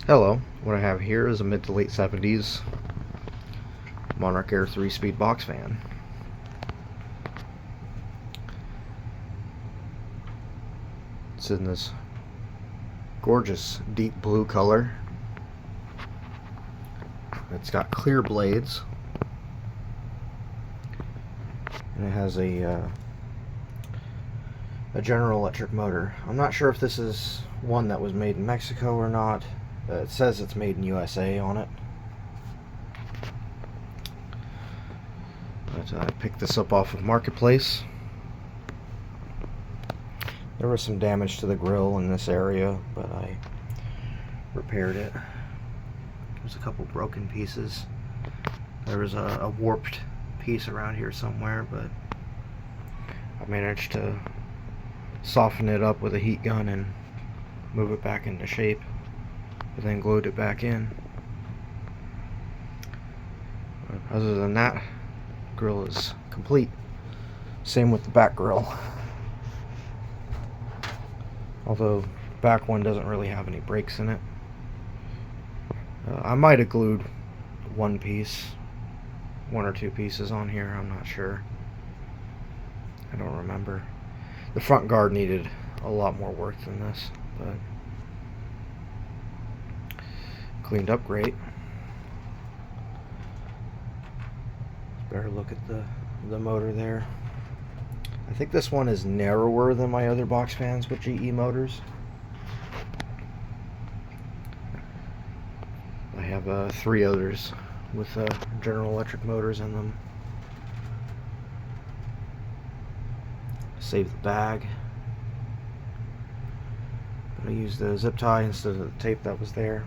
Hello, what I have here is a mid to late 70s Monarch Aire 3-speed box fan. It's in this gorgeous deep blue color. It's got clear blades, and it has a General Electric motor. I'm not sure if this is one that was made in Mexico or not. It says it's made in USA on it. But I picked this up off of Marketplace. There was some damage to the grill in this area, but I repaired it. There's a couple broken pieces. There was a warped piece around here somewhere, but I managed to soften it up with a heat gun and move it back into shape, and then glued it back in. Other than that, grill is complete. Same with the back grill, although back one doesn't really have any breaks in it. I might have glued one or two pieces on here, I'm not sure. I don't remember. The front guard needed a lot more work than this, but cleaned up great. Better look at the motor there. I think this one is narrower than my other box fans with GE motors. I have 3 others with General Electric motors in them. Save the bag, but I used the zip tie instead of the tape that was there.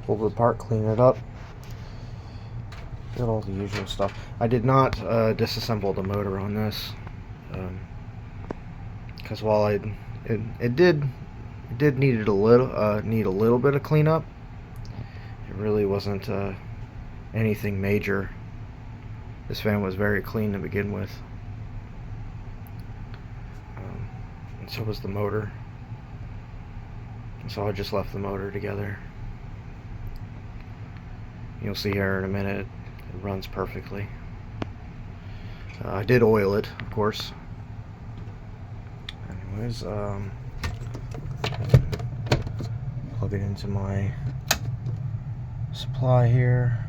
Pull it apart, clean it up, did all the usual stuff. I did not disassemble the motor on this, because while it did need a little bit of cleanup, it really wasn't anything major. This fan was very clean to begin with. And so was the motor, and so I just left the motor together. You'll see here in a minute, it runs perfectly. I did oil it, of course. Anyways, plug it into my supply here.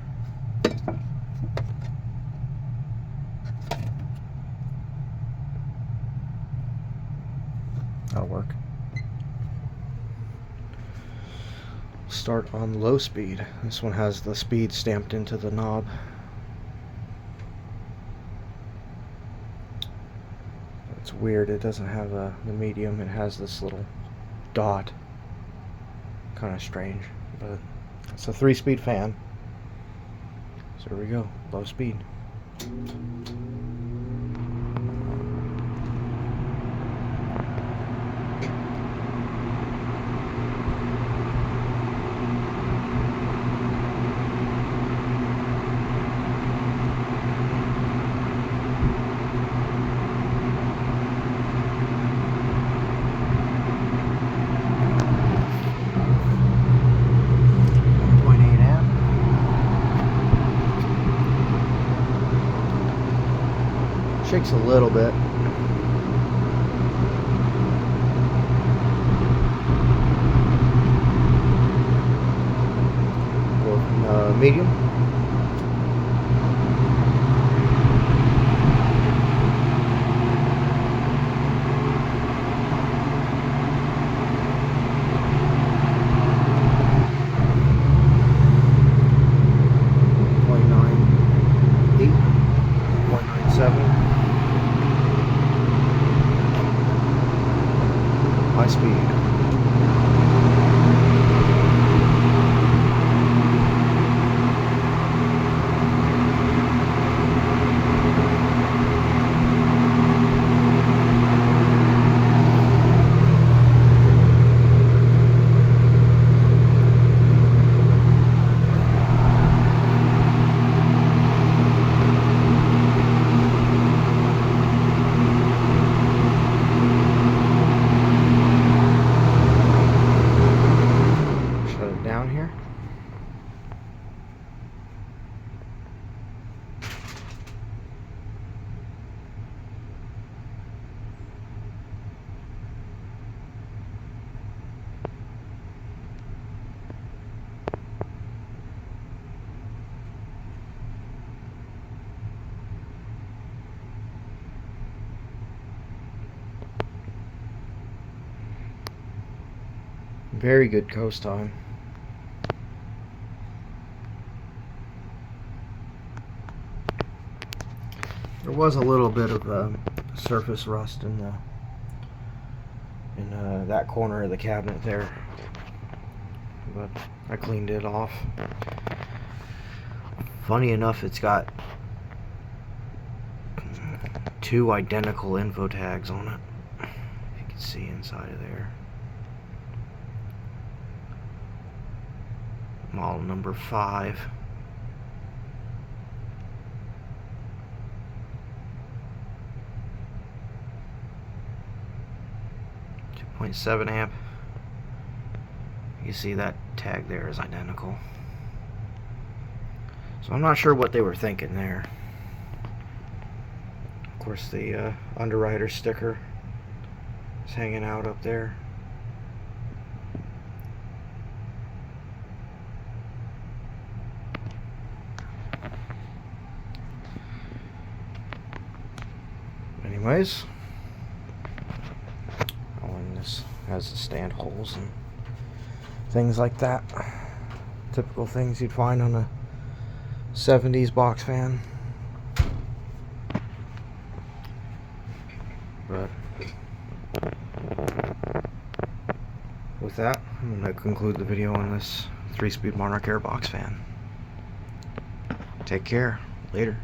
That'll work. Start on low speed. This one has the speed stamped into the knob. It's weird, it doesn't have the medium, it has this little dot. Kind of strange, but it's a 3-speed fan. So here we go, low speed. Shakes a little bit. Medium. .98, .97. Very good coast time. There was a little bit of surface rust in that corner of the cabinet there, but I cleaned it off. Funny enough, it's got 2 identical info tags on it, if you can see inside of there. Model number 5. .7 amp. You see that tag there is identical. So I'm not sure what they were thinking there. Of course, the underwriter sticker is hanging out up there. Anyways, this has the stand holes and things like that. Typical things you'd find on a 70s box fan. But with that, I'm going to conclude the video on this 3-speed Monarch Aire box fan. Take care. Later.